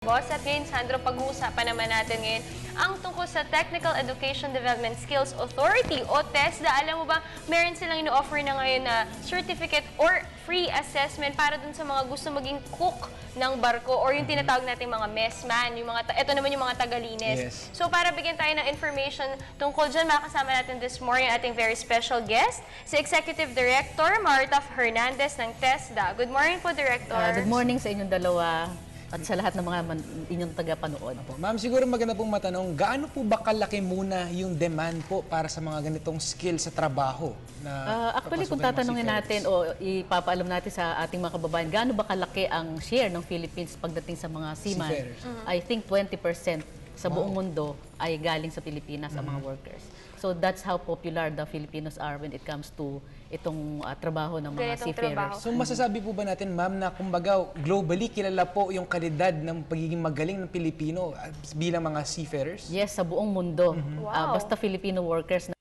Boss, at ngayon, Sandro, pag-uusapan naman natin ngayon ang tungkol sa Technical Education Development Skills Authority o TESDA. Alam mo ba, meron silang ino-offer na ngayon na certificate or free assessment para dun sa mga gusto maging cook ng barko or yung tinatawag natin mga messman, yung mga, ito naman yung mga tagalinis. Yes. So para bigyan tayo ng information tungkol dyan, makasama natin this morning ating very special guest, si Executive Director Marta Hernandez ng TESDA. Good morning po, Director. Good morning sa inyong dalawa at sa lahat ng mga inyong tagapanood. Ma'am, siguro maganda pong matanong, gaano po ba kalaki muna yung demand po para sa mga ganitong skill sa trabaho? Actually, kung tatanungin natin o ipapaalam natin sa ating mga kababayan, gaano ba kalaki ang share ng Philippines pagdating sa mga seaman? I think 20% sa buong mundo ay galing sa Pilipinas ang mga workers. So that's how popular the Filipinos are when it comes to itong trabaho ng mga seafarers. So masasabi po ba natin, ma'am, na kumbaga globally kilala po yung kalidad ng pagiging magaling ng Pilipino bilang mga seafarers? Yes, sa buong mundo. Wow. Basta Filipino workers na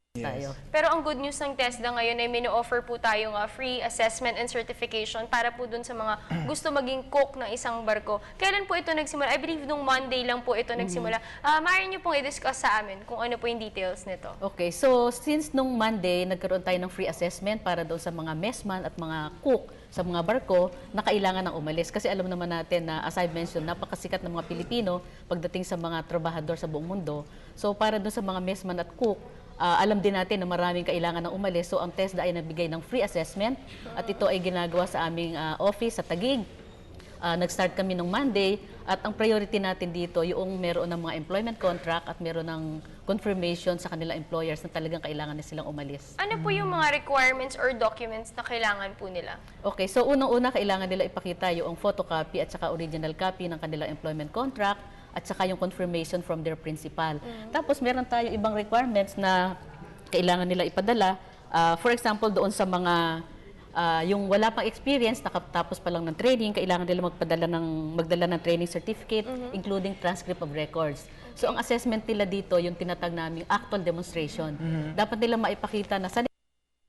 tayo. Pero ang good news ng TESDA ngayon ay mino-offer po tayong free assessment and certification para po dun sa mga gusto maging cook ng isang barko. Kailan po ito nagsimula? I believe nung Monday lang po ito nagsimula. Maaari niyo pong i-discuss sa amin kung ano po yung details nito. Okay, so since nung Monday, nagkaroon tayo ng free assessment para doon sa mga messman at mga cook sa mga barko na kailangan ng umalis. Kasi alam naman natin na, as I mentioned, napakasikat ng mga Pilipino pagdating sa mga trabahador sa buong mundo. So para doon sa mga messman at cook, alam din natin na maraming kailangan ng umalis. So ang TESDA ay nagbigay ng free assessment at ito ay ginagawa sa aming office sa Taguig. Nag-start kami nung Monday at ang priority natin dito yung meron ng mga employment contract at meron ng confirmation sa kanilang employers na talagang kailangan na silang umalis. Ano po yung mga requirements or documents na kailangan po nila? Okay, so unang-una kailangan nila ipakita yung photocopy at saka original copy ng kanilang employment contract at saka yung confirmation from their principal. Tapos meron tayong ibang requirements na kailangan nila ipadala. For example, doon sa mga yung wala pang experience, nakatapos pa lang ng training, kailangan nila magdala ng training certificate, including transcript of records. So ang assessment nila dito, yung tinatag naming actual demonstration. Dapat nila maipakita na sa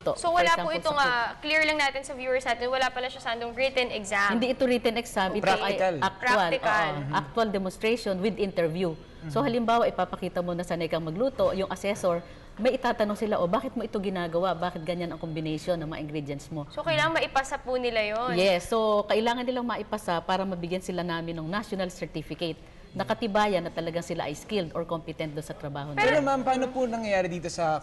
So wala po itong, clear lang natin sa viewers natin, wala pala siya sandong written exam. Hindi ito written exam, ito practical. ay Practical. Actual demonstration with interview. So halimbawa, ipapakita mo na sanay kang magluto, yung assessor, may itatanong sila, bakit mo ito ginagawa? Bakit ganyan ang combination ng mga ingredients mo? So kailangan maipasa po nila yon. Yes, so kailangan nilang maipasa para mabigyan sila namin ng national certificate. Nakatibayan na talagang sila ay skilled or competent doon sa trabaho nila. Pero ma'am, paano po nangyayari dito sa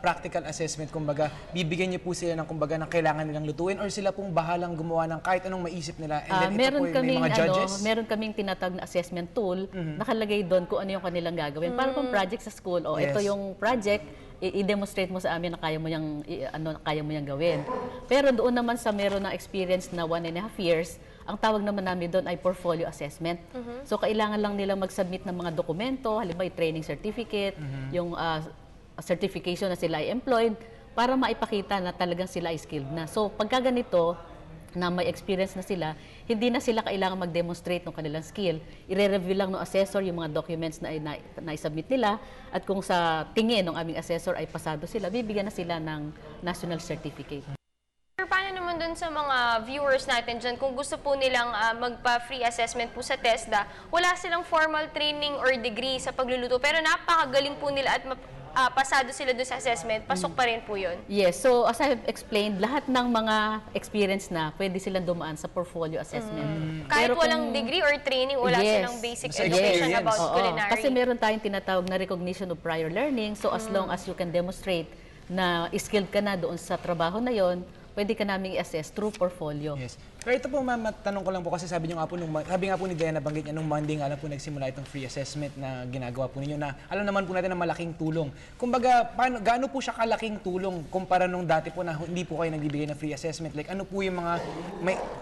practical assessment? Kumbaga, bibigyan niyo po sila ng kumbaga ng kailangan nilang lutuin or sila pong bahalang gumawa ng kahit anong maisip nila? And then ito po may mga judges? Meron kaming tinatawag na assessment tool, nakalagay doon kung ano yung kanilang gagawin. Para pang project sa school, ito yung project, i-demonstrate mo sa amin na kaya mo yang gawin. Pero doon naman sa meron ng experience na 1.5 years, ang tawag naman namin doon ay portfolio assessment. So kailangan lang nila mag-submit ng mga dokumento, halimbawa yung training certificate, yung certification na sila ay employed, para maipakita na talagang sila ay skilled na. So pagka ganito, na may experience na sila, hindi na sila kailangan mag-demonstrate ng kanilang skill. I-review lang ng assessor yung mga documents na i-submit nila at kung sa tingin ng aming assessor ay pasado sila, bibigyan na sila ng national certificate. Paano naman dun sa mga viewers natin dyan, kung gusto po nilang magpa-free assessment po sa TESDA, wala silang formal training or degree sa pagluluto, pero napakagaling po nila at pasado sila doon sa assessment, pasok pa rin po yun? Yes, so as I have explained, lahat ng mga experience na pwede silang dumaan sa portfolio assessment. Kahit walang degree or training, wala silang basic education about culinary. Kasi meron tayong tinatawag na recognition of prior learning, so as long as you can demonstrate na skilled ka na doon sa trabaho na yon, pwede ka namin i-assess through portfolio. Yes. Pero ito po, ma'am, tanong ko lang po kasi sabi nga po ni Diana, banggit niya nung Monday nga lang po nagsimula itong free assessment na ginagawa po ninyo na alam naman po natin na malaking tulong. Kumbaga, gaano po siya kalaking tulong kumpara nung dati po na hindi po kayo nagbibigay ng free assessment? Like ano po yung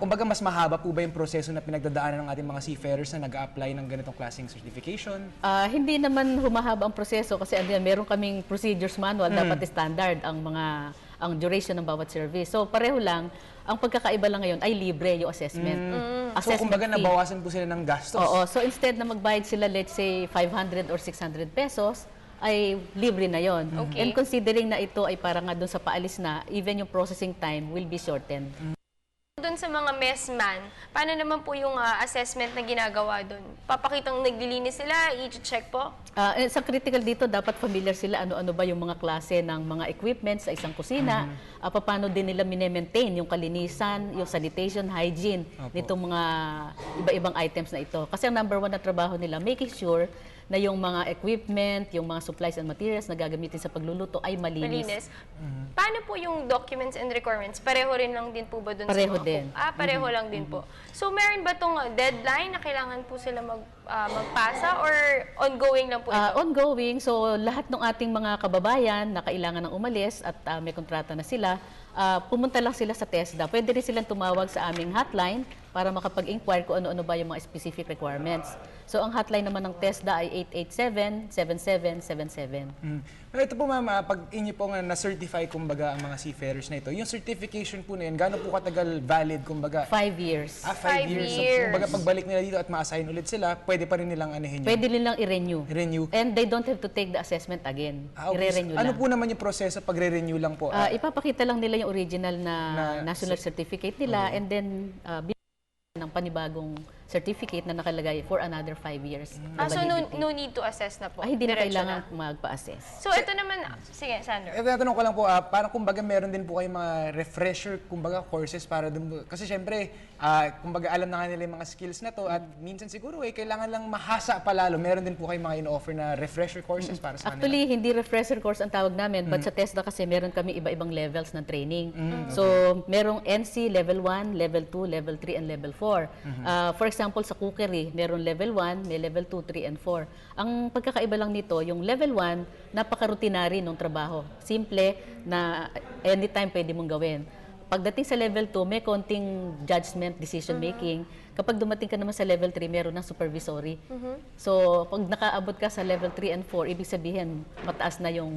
kumbaga mas mahaba po ba yung proseso na pinagdadaanan ng ating mga seafarers na nag-a-apply ng ganitong klaseng certification? Hindi naman humahaba ang proseso kasi meron kaming procedures manual, dapat standard ang duration ng bawat service. So pareho lang, ang pagkakaiba lang ngayon ay libre yung assessment. So kumbaga nabawasan po sila ng gastos? Oo, so instead na magbayad sila let's say 500 or 600 pesos, ay libre na yon. And considering na ito ay para nga doon sa paalis na, even yung processing time will be shortened. Doon sa mga messman, paano naman po yung assessment na ginagawa doon? Papakitang naglilinis sila, i-check po? Sa critical dito, dapat familiar sila ano-ano ba yung mga klase ng mga equipment sa isang kusina, paano din nila mine-maintain yung kalinisan, yung sanitation, hygiene, nitong mga iba-ibang items na ito. Kasi ang number one na trabaho nila, making sure na yung mga equipment, yung mga supplies and materials na gagamitin sa pagluluto ay malinis. Paano po yung documents and requirements? Pareho rin lang din po ba doon Pareho sa mga din. Pareho lang din po. So, meron ba tong deadline na kailangan po sila magpasa or ongoing lang po ito? Ongoing, so lahat ng ating mga kababayan na kailangan ng umalis at may kontrata na sila, pumunta lang sila sa TESDA. Pwede rin silang tumawag sa aming hotline para makapag-inquire kung ano-ano ba yung mga specific requirements. So ang hotline naman ng TESDA ay 887-7777. Pero ito po ma'am, pag inyo po nga na-certify kumbaga ang mga seafarers na ito, yung certification po na yun, gaano po katagal valid kumbaga? 5 years. 5 years. So, kumbaga pagbalik nila dito at ma-assign ulit sila, pwede pa rin nilang anihin yun? Pwede nilang i-renew. I-renew. And they don't have to take the assessment again. Okay. I-renew Ano lang. po naman yung proseso pag re-renew lang po? Ipapakita lang nila yung original na national certificate nila and then ng panibagong certificate na nakalagay for another 5 years. na So validity. no need to assess na po? Hindi na Diretso kailangan magpa-assess. So ito naman, sige Sandro. Tatanong ko lang po, parang kumbaga meron din po kayong mga refresher kumbaga courses para dun, kasi syempre, kumbaga alam na nga nila yung mga skills na to at minsan siguro kailangan lang mahasa pa lalo. Meron din po kayong mga in-offer na refresher courses para sa kanila. Actually, hindi refresher course ang tawag namin, but sa TESDA kasi meron kami iba-ibang levels ng training. So, merong NC, level 1, level 2, level 3, and level 4. For example, sa cookery, meron level 1, may level 2, 3, and 4. Ang pagkakaiba lang nito, yung level 1, napaka-routinary ng trabaho. Simple na anytime pwede mong gawin. Pagdating sa level 2, may konting judgment, decision making. Kapag dumating ka naman sa level 3, meron ng supervisory. So, pag nakaabot ka sa level 3 and 4, ibig sabihin, mataas na yung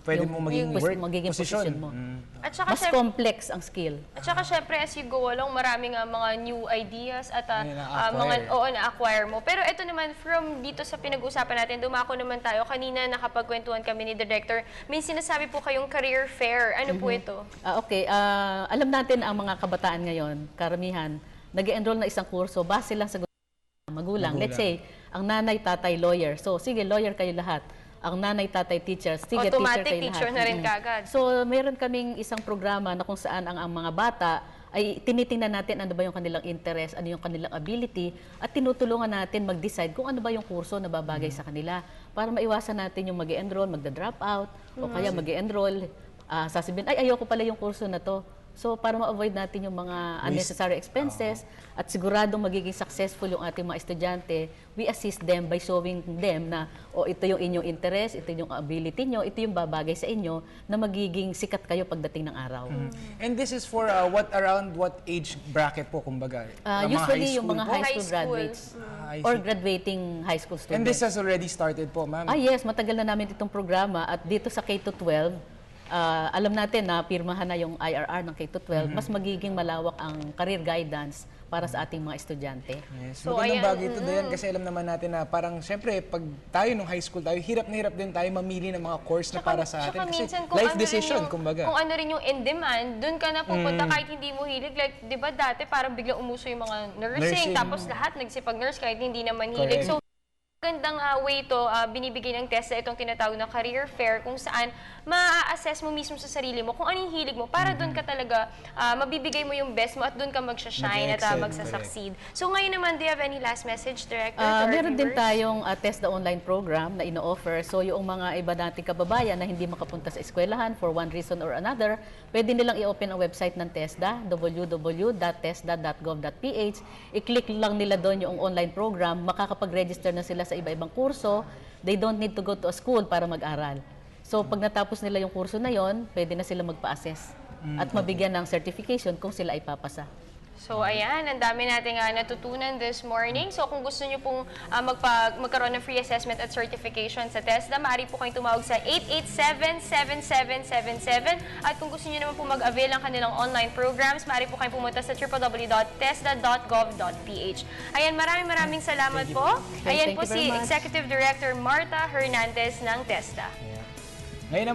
pwede mo maging work position mo. At saka Mas complex ang skill. At saka syempre, as you go along, maraming mga new ideas at na-acquire. na-acquire mo. Pero ito naman, from dito sa pinag-uusapan natin, dumako naman tayo. Kanina nakapagkwentuhan kami ni Director. May sinasabi po kayong career fair. Ano po ito? Okay, alam natin ang mga kabataan ngayon, karamihan, nag-enroll na isang kurso base lang sa magulang. Let's say, ang nanay, tatay, lawyer. So, sige, lawyer kayo lahat. Ang nanay, tatay, teacher. Sige, Automatic teacher teacher kayo lahat. na rin kagad. So, meron kaming isang programa na kung saan ang mga bata ay tinitingnan natin ano ba yung kanilang interest, ano yung kanilang ability, at tinutulungan natin mag-decide kung ano ba yung kurso na babagay sa kanila para maiwasan natin yung mag-enroll, magda-drop out, o kaya mag-enroll, sasabihin, ay, ayoko pala yung kurso na to. So, para ma-avoid natin yung mga unnecessary expenses at siguradong magiging successful yung ating mga estudyante, we assist them by showing them na, ito yung inyong interest, ito yung ability nyo, ito yung babagay sa inyo na magiging sikat kayo pagdating ng araw. And this is for around what age bracket po, kumbaga? Usually, yung mga po? high school graduates or graduating high school students. And this has already started po, ma'am? Yes, matagal na namin itong programa at dito sa K-12, alam natin na pirmahan na yung IRR ng K-12, mas magiging malawak ang career guidance para sa ating mga estudyante. Yes. So, Magandang ayan, bagay ito din kasi alam naman natin na parang syempre pag tayo nung high school tayo, hirap na hirap din tayo mamili ng mga course na para sa atin. Kasi minsan kung life ano decision, rin yung, kumbaga. Kung ano rin yung in demand, dun ka na pupunta kahit hindi mo hilig. Like, di ba dati parang biglang umuso yung mga nursing, tapos lahat nagsipag-nurse kahit hindi naman hilig. Correct. So, magandang way to binibigay ng TESDA itong tinatawag na career fair kung saan ma-assess mo mismo sa sarili mo kung ano yung hilig mo para doon ka talaga mabibigay mo yung best mo at doon ka mag-shine at magsa-succeed. So ngayon naman, do you have any last message, Director? Meron din tayong TESDA online program na ino-offer. So yung mga iba nating kababayan na hindi makapunta sa eskwelahan for one reason or another, pwede nilang i-open ang website ng TESDA, www.tesda.gov.ph. I-click lang nila doon yung online program, makakapag-register na sila sa iba-ibang kurso. They don't need to go to a school para mag-aral. So pag natapos nila yung kurso na yon, pwede na sila magpa-assess at mabigyan ng certification kung sila ay papasa. So ayan, ang dami nating natutunan this morning. So kung gusto nyo pong magkaroon ng free assessment at certification sa TESDA, maaari po kayong tumawag sa 887-7777. At kung gusto nyo naman po mag-avail ng kanilang online programs, maaari po kayong pumunta sa www.tesda.gov.ph. Ayan, maraming salamat po. Ayan po si Executive Director Martha Hernandez ng TESDA. Ngayon naman,